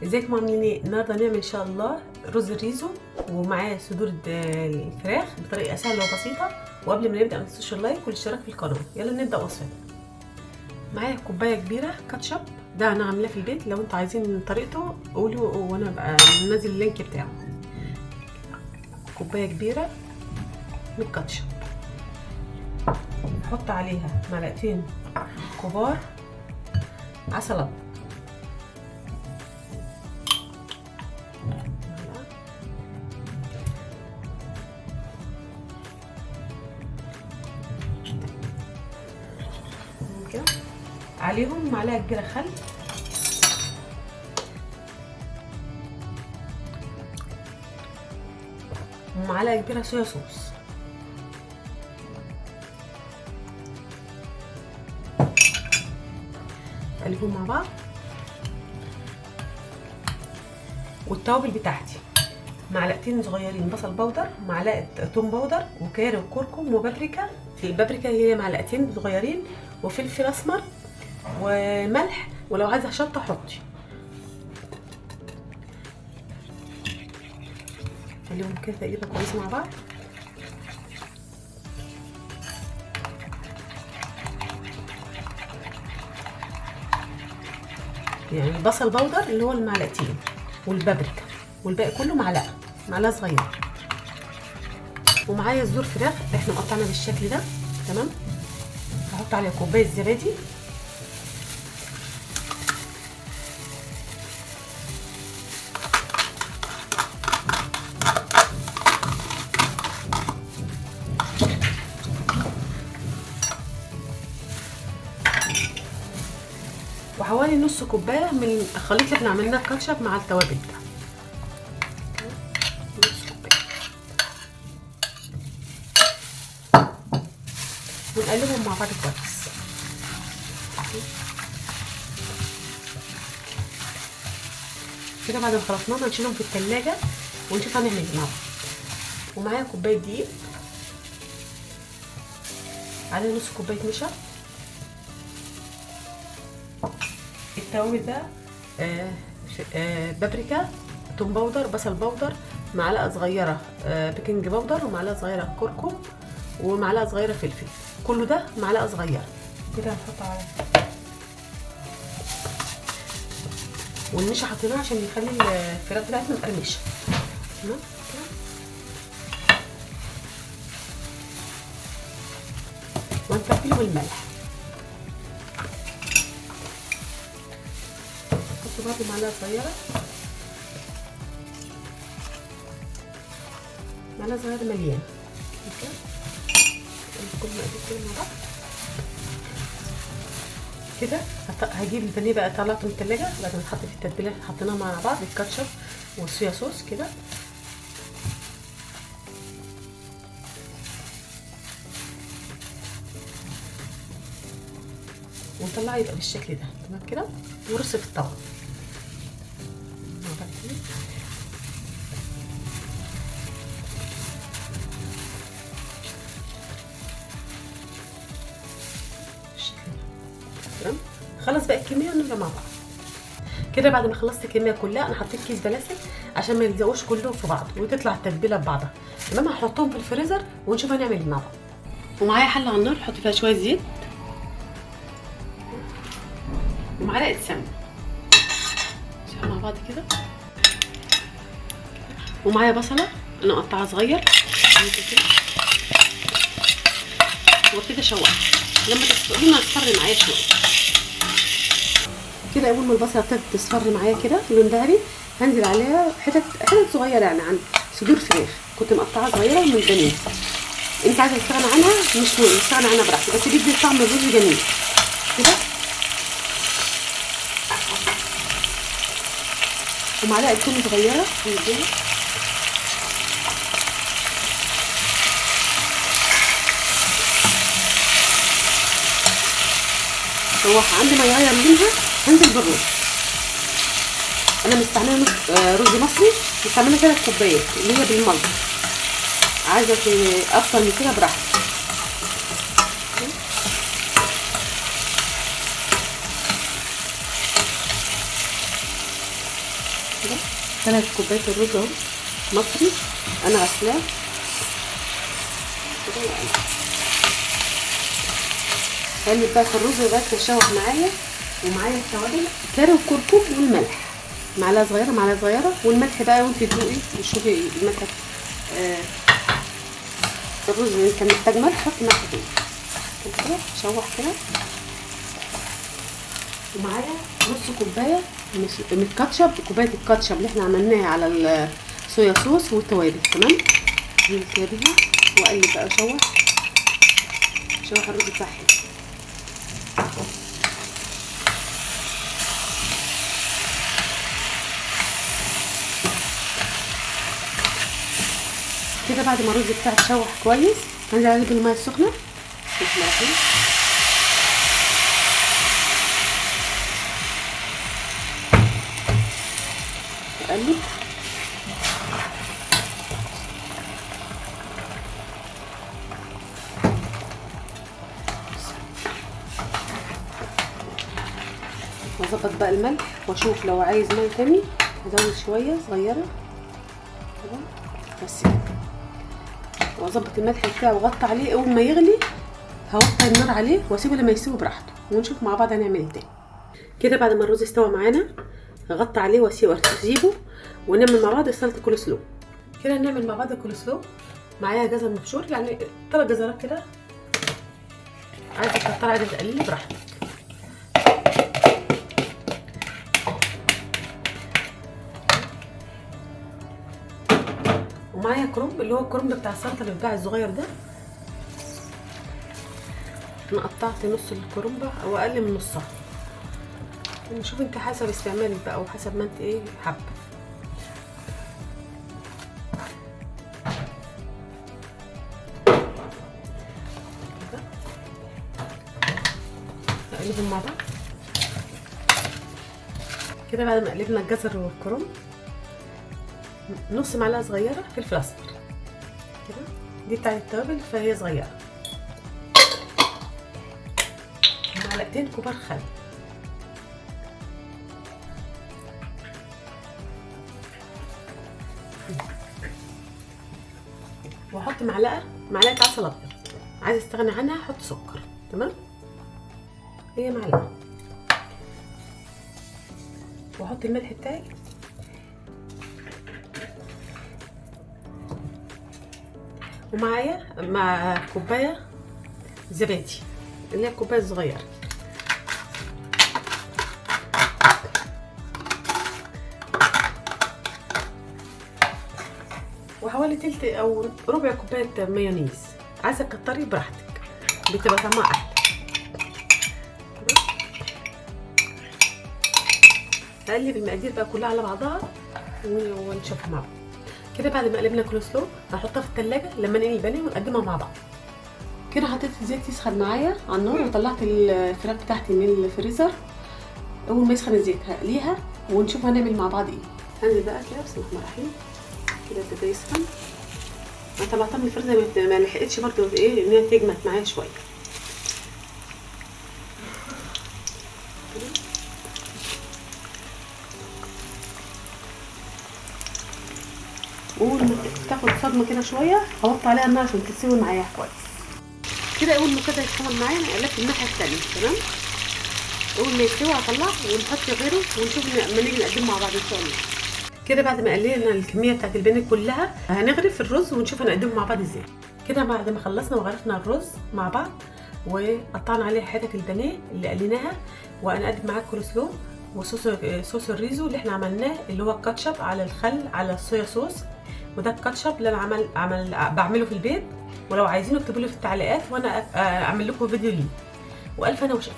ازيكم عاملين ايه؟ النهارده هنعمل ان شاء الله رز الريزو ومعاه صدور الفراخ بطريقه سهله وبسيطه. وقبل ما نبدا ما تنسوش اللايك والاشتراك في القناه. يلا نبدا وصفتنا. معايا كوبايه كبيره كاتشب، ده انا عاملاه في البيت، لو انتوا عايزين طريقته قولوا وانا بقى ننزل اللينك بتاعه. كوبايه كبيره من الكاتشب، نحط عليها معلقتين كبار عسل ابيض، عليهم معلقه كبيره خل، ومعلقه كبيره صويا صوص، نقلبهم مع بعض. والتوابل بتاعتي معلقتين صغيرين بصل بودر، معلقه توم بودر، وكاري وكركم وبابريكا. البابريكا هي معلقتين صغيرين، وفلفل اسمر وملح، ولو عايزه شطه حطي. خليهم كده تقريبا كويسه مع بعض. يعني البصل بودر اللي هو المعلقتين، والبابريكا، والباقي كله معلقه صغيره. ومعايا صدور فراخ احنا مقطعنا بالشكل ده، تمام. هحط عليها كوبايه زبادي، وحوالي نص كوبايه من الخليط اللي احنا عملناه الكاتشب مع التوابل ده. ونقلبهم مع بعض كويس. كده بعد ما خلطناهم هنشيلهم في التلاجة ونشوف هنعمل ايه مع بعض. ومعايا كوبايه دقيق، عليه نص كوبايه نشا. التوابل ده بابريكا، توم باودر، بصل باودر، معلقه صغيره بيكنج باودر، ومعلقه صغيره كركم، ومعلقه صغيره فلفل. كله ده معلقه صغيره كده هنحط على. والنشا حطيناه عشان يخلي الفراخ بتاعتنا مقرمشه، تمام كده. ونتبله بالملح. نحط برضه معلقه صغيره مليانه كده. كل مقادير كده مع بعض كده. هجيب البانيه بقى، طلعته من التلاجة بعد ما اتحط في التتبيله حطيناها مع بعض، الكاتشب والصويا صوص كده. ونطلعه يبقى بالشكل ده، تمام كده. ورص في الطبق تمام. خلص بقى الكميه ونرجع مع بعض كده. بعد ما خلصت الكميه كلها انا حطيت كيس بلاستيك عشان ما يلزقوش كلهم في بعض وتطلع التتبيله ببعضها، تمام. هحطهم في الفريزر ونشوف هنعمل ايه مع بعض. ومعايا حله على النار، احط فيها شويه زيت ومعلقه سمنه مع بعض كده. ومعايا بصله انا مقطعها صغير كده، وابتدي اشوحها لما تصفر معايا شويه كده. اول ما البصله ابتدت تصفر معايا كده لون ذهبي، هنزل عليها حتت صغيره، يعني عن صدور فراخ كنت مقطعها صغيره من البانيه. انت عايزه تستغنى عنها مش مهم، تستغنى عنها براحتك، بس بيدي طعم الرز جميل كده. ومعلقه توم صغيره نديها، شوحها. عندي ما يغير منها هنزل بالرز. انا مستعمله رز مصري، مستعمله 3 كوبايات اللي هي بالملط. عايزه اكتر من كده براحتك. كده 3 كوبايات الرز اهو مصري انا غسلاه كده. هقلب بقى في الرز لغايه ما يشوح معايا، ومعايا التوابل كاري وكركم والملح، معلقه صغيره معلقه صغيره، والملح بقى وانت تدوقي وشوفي الملح الرز اللي كان محتاج ملح حطي ملح تاني كده. شوح كده، ومعايا نص كوبايه من الكاتشب، كوبايه الكاتشب اللي احنا عملناها على الصويا صوص والتوابل. تمام، هنزل بيها واقلب بقى شوح الرز بتاعي. كده بعد ما الرز بتاعي اتشوح كويس هنزل عليه بالميه السخنه. بسم الله الرحمن الرحيم. اقلب واظبط بقى الملح واشوف لو عايز ميه تاني هزود شويه صغيره كده بس كده، واظبط الملح بتاعه واغطي عليه. اول ما يغلي هوطي النار عليه واسيبه لما يستوي براحته، ونشوف مع بعض هنعمل ايه تاني. كده بعد ما الرز استوى معانا هغطي عليه واسيبه ونعمل مع بعض سلطه الكول سلو. كده نعمل مع بعض الكول سلو. معايا جزر مبشور يعني 3 جزرات كده، عايزه تكتري عايزه تقللي براحتك. ومعايا كرنب اللي هو الكرنب بتاع السلطه اللي بيتباع الصغير ده، انا قطعت نص الكرنبه او اقل من نصها، نشوف انت حسب استعمالك بقى وحسب ما انت ايه حابه. نقلبهم مع بعض كده. بعد ما قلبنا الجزر والكرنب نص معلقه صغيره فلفل اسمر كده، دي بتاعت التوابل فهي صغيره، معلقتين كبار خل، واحط معلقه عسل ابيض، عايزه استغنى عنها احط سكر. تمام، هي معلقه، واحط الملح بتاعي ومعايا مع كوبايه زبادي اللي هي الكوبايه الصغيره، وحوالي تلت او ربع كوبايه مايونيز، عايزه تكتري براحتك بتبقى طعمها احلى. هقلب المقادير بقى كلها على بعضها ونشوفها مع بعض. كده بعد ما قلبنا كول سلو هحطها في التلاجة لما نقلي البانيه ونقدمها مع بعض. كده حطيت الزيت يسخن معايا على النار وطلعت الفراخ بتاعتي من الفريزر. اول ما يسخن الزيت هقليها ونشوف هنعمل مع بعض ايه. هنزل بقى كده بسم الله الرحمن الرحيم كده ابتدى يسخن. انا طلعتها من الفريزر ما لحقتش برده ايه ان هي تجمد معايا شويه. اول ما تاخد صدمه كده شويه هوطي عليها النار عشان تستوي معايا كويس. كده اول ما كده يتحمر معايا قلبت الناحيه الثانيه. تمام، اول ما يستوي هطلعه ونحط غيره ونشوف لما نيجي نقدمه مع بعض ان شاء الله. كده بعد ما قلينا الكميه بتاعت البانيه كلها هنغرف الرز ونشوف هنقدمه مع بعض ازاي. كده بعد ما خلصنا وغرفنا الرز مع بعض وقطعنا عليه حتت البانيه اللي قليناها، وهنقدم معاه كول سلو وصوص الريزو اللي احنا عملناه اللي هو الكاتشب على الخل على الصويا صوص. وده الكاتشب اللي انا بعمله في البيت، ولو عايزينه اكتبوا لي في التعليقات وانا اعمل لكم فيديو ليه. والف انا وشفا.